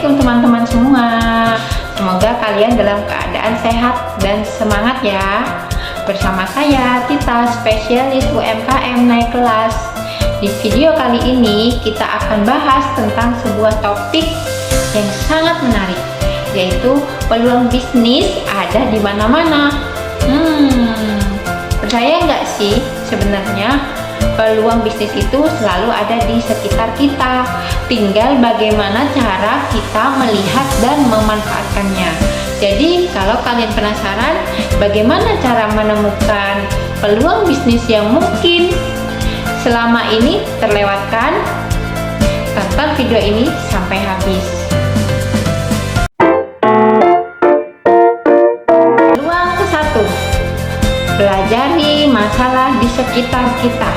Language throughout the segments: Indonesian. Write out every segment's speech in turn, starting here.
Assalamualaikum teman-teman semua. Semoga kalian dalam keadaan sehat dan semangat ya. Bersama saya Tita, spesialis UMKM naik kelas. Di video kali ini kita akan bahas tentang sebuah topik yang sangat menarik, yaitu peluang bisnis ada di mana-mana. Percaya nggak sih sebenarnya peluang bisnis itu selalu ada di sekitar kita, tinggal bagaimana cara kita melihat dan memanfaatkannya. Jadi kalau kalian penasaran bagaimana cara menemukan peluang bisnis yang mungkin selama ini terlewatkan, tonton video ini sampai habis. Peluang ke-1, pelajari masalah di sekitar kita.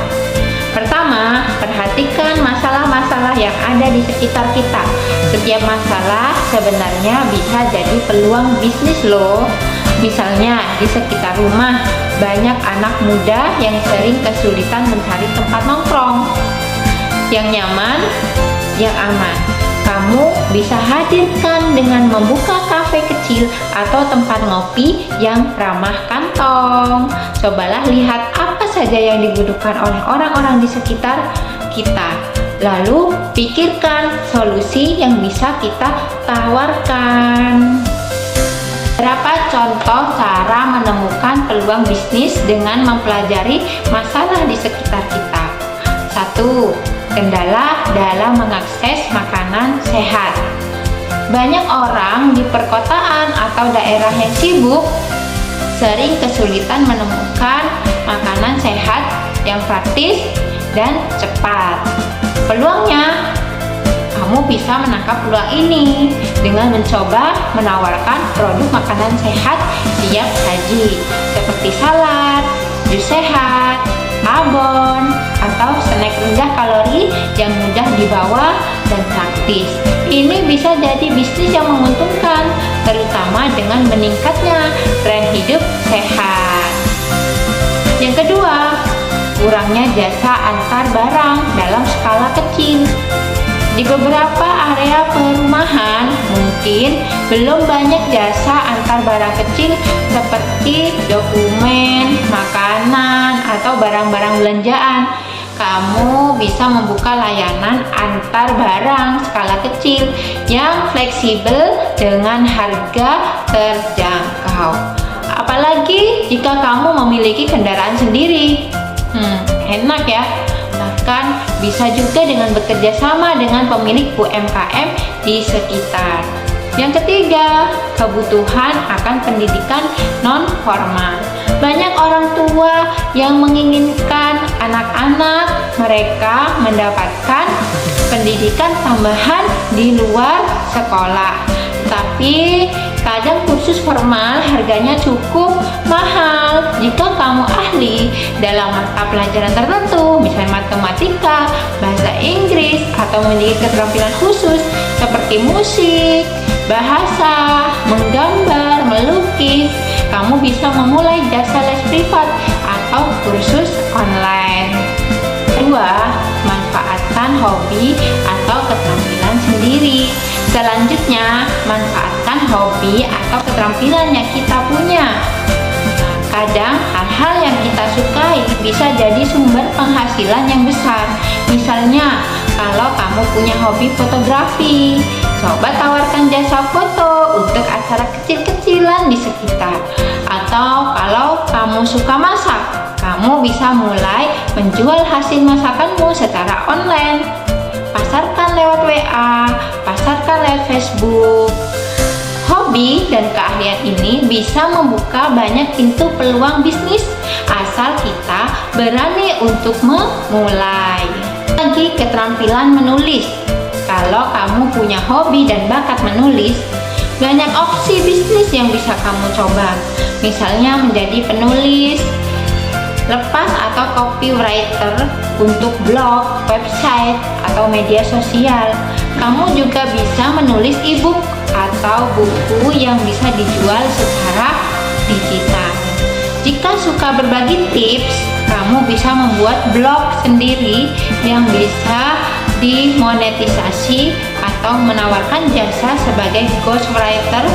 Pertama, perhatikan masalah-masalah yang ada di sekitar kita. Setiap masalah sebenarnya bisa jadi peluang bisnis loh. Misalnya di sekitar rumah banyak anak muda yang sering kesulitan mencari tempat nongkrong yang nyaman, yang aman. Kamu bisa hadirkan dengan membuka kafe kecil atau tempat ngopi yang ramah kantong. Cobalah lihat apa saja yang dibutuhkan oleh orang-orang di sekitar kita. Lalu pikirkan solusi yang bisa kita tawarkan. Berapa contoh cara menemukan peluang bisnis dengan mempelajari masalah di sekitar kita? 1. Kendala dalam mengakses makanan sehat. Banyak orang di perkotaan atau daerah yang sibuk sering kesulitan menemukan makanan sehat yang praktis dan cepat. Peluangnya, kamu bisa menangkap peluang ini dengan mencoba menawarkan produk makanan sehat siap saji seperti salad, jus sehat, abon, atau snack rendah kalori yang mudah dibawa dan praktis. Ini bisa jadi bisnis yang menguntungkan, terutama dengan meningkatnya tren hidup sehat. Yang kedua, kurangnya jasa antar barang dalam skala kecil. Di beberapa area perumahan mungkin belum banyak jasa antar barang kecil seperti dokumen, makanan, atau barang-barang belanjaan. Kamu bisa membuka layanan antar barang skala kecil yang fleksibel dengan harga terjangkau. Apalagi jika kamu memiliki kendaraan sendiri. Enak ya. Bahkan bisa juga dengan bekerja sama dengan pemilik UMKM di sekitar. Yang ketiga, kebutuhan akan pendidikan non-formal. Banyak orang tua yang menginginkan anak-anak mereka mendapatkan pendidikan tambahan di luar sekolah. Tapi kadang kursus formal harganya cukup mahal. Jika kamu ahli dalam mata pelajaran tertentu, misalnya matematika, bahasa Inggris, atau memiliki keterampilan khusus seperti musik, bahasa, menggambar, melukis, kamu bisa memulai jasa les privat atau kursus online. Kedua, manfaatkan hobi atau keterampilan sendiri. Selanjutnya, manfaatkan hobi atau keterampilan yang kita punya. Kadang hal-hal yang kita sukai bisa jadi sumber penghasilan yang besar. Misalnya, kalau kamu punya hobi fotografi, coba tawarkan jasa foto untuk acara kecil-kecilan di sekitar. Atau kalau kamu suka masak, kamu bisa mulai menjual hasil masakanmu secara online. Pasarkan lewat WA, pasarkan lewat Facebook. Hobi dan keahlian ini bisa membuka banyak pintu peluang bisnis asal kita berani untuk memulai. Lagi keterampilan menulis. Kalau kamu punya hobi dan bakat menulis, banyak opsi bisnis yang bisa kamu coba. Misalnya menjadi penulis lepas atau copywriter untuk blog, website, atau media sosial. Kamu juga bisa menulis e-book atau buku yang bisa dijual secara digital. Jika suka berbagi tips, kamu bisa membuat blog sendiri yang bisa dimonetisasi atau atau menawarkan jasa sebagai ghostwriter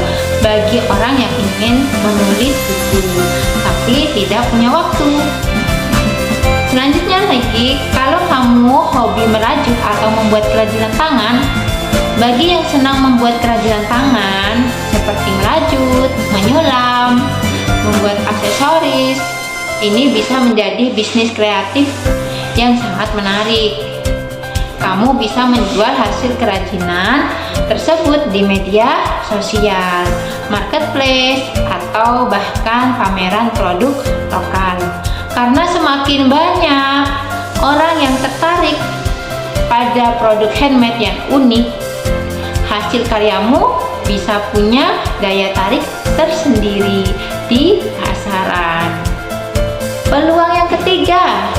bagi orang yang ingin menulis buku tapi tidak punya waktu. Selanjutnya lagi, kalau kamu hobi merajut atau membuat kerajinan tangan, bagi yang senang membuat kerajinan tangan seperti merajut, menyulam, membuat aksesoris, ini bisa menjadi bisnis kreatif yang sangat menarik. Kamu bisa menjual hasil kerajinan tersebut di media sosial, marketplace, atau bahkan pameran produk lokal. Karena semakin banyak orang yang tertarik pada produk handmade yang unik, hasil karyamu bisa punya daya tarik tersendiri di pasaran. Peluang yang ketiga,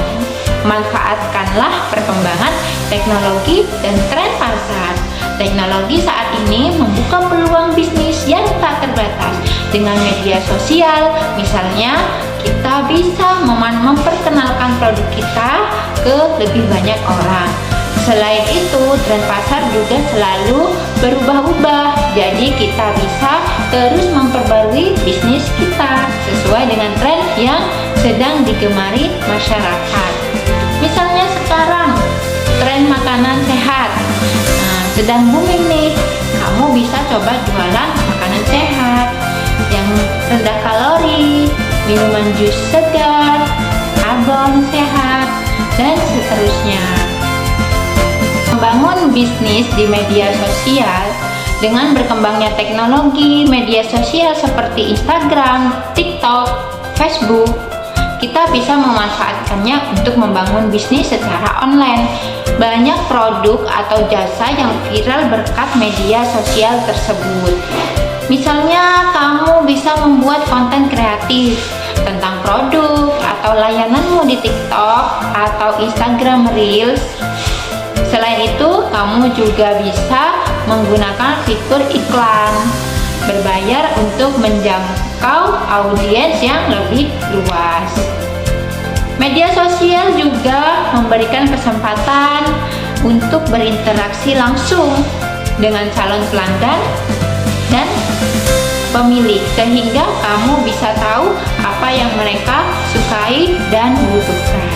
manfaatkanlah perkembangan teknologi dan tren pasar. Teknologi saat ini membuka peluang bisnis yang tak terbatas. Dengan media sosial, misalnya, kita bisa memperkenalkan produk kita ke lebih banyak orang. Selain itu, tren pasar juga selalu berubah-ubah. Jadi kita bisa terus memperbarui bisnis kita sesuai dengan tren yang sedang digemari masyarakat. Misalnya sekarang tren makanan sehat, sedang booming nih. Kamu bisa coba jualan makanan sehat yang rendah kalori, minuman jus segar, abon sehat, dan seterusnya. Membangun bisnis di media sosial dengan berkembangnya teknologi media sosial seperti Instagram, TikTok, Facebook, kita bisa memanfaatkannya untuk membangun bisnis secara online. Banyak produk atau jasa yang viral berkat media sosial tersebut. Misalnya, kamu bisa membuat konten kreatif tentang produk atau layananmu di TikTok atau Instagram Reels. Selain itu, kamu juga bisa menggunakan fitur iklan berbayar untuk menjangkau audiens yang lebih luas. Media sosial juga memberikan kesempatan untuk berinteraksi langsung dengan calon pelanggan dan pemilik, sehingga kamu bisa tahu apa yang mereka sukai dan butuhkan.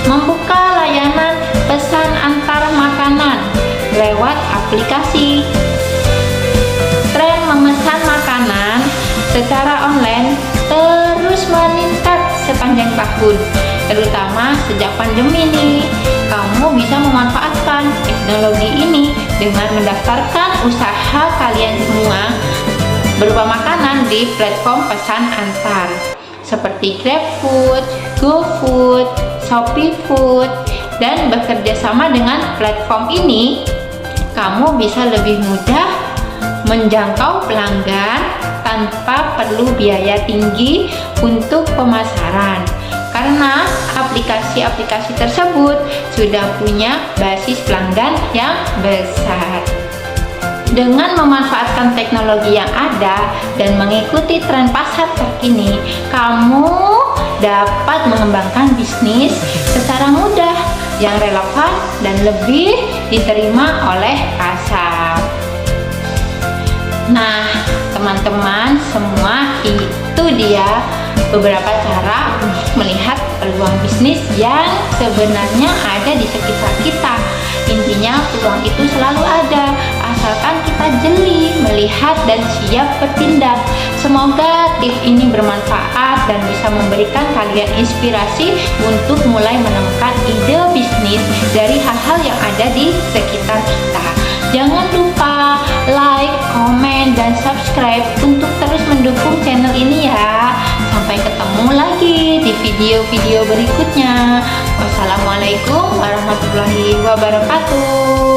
Membuka layanan pesan antar makanan lewat aplikasi. Tren memesan makanan secara online terus meningkat sepanjang tahun, terutama sejak pandemi nih. Kamu bisa memanfaatkan teknologi ini dengan mendaftarkan usaha kalian semua berupa makanan di platform pesan antar seperti GrabFood, GoFood, ShopeeFood, dan bekerja sama dengan platform ini, kamu bisa lebih mudah menjangkau pelanggan tanpa perlu biaya tinggi untuk pemasaran, karena aplikasi-aplikasi tersebut sudah punya basis pelanggan yang besar. Dengan memanfaatkan teknologi yang ada dan mengikuti tren pasar terkini, kamu dapat mengembangkan bisnis secara mudah yang relevan dan lebih diterima oleh pasar. Nah, teman-teman semua, itu dia beberapa cara untuk melihat peluang bisnis yang sebenarnya ada di sekitar kita. Intinya peluang itu selalu ada, asalkan kita jeli melihat dan siap bertindak. Semoga tips ini bermanfaat dan bisa memberikan kalian inspirasi untuk mulai menemukan ide bisnis dari hal-hal yang ada di sekitar kita. Jangan lupa like, komen, dan subscribe untuk terus mendukung channel ini ya. Sampai ketemu lagi di video-video berikutnya. Wassalamualaikum warahmatullahi wabarakatuh.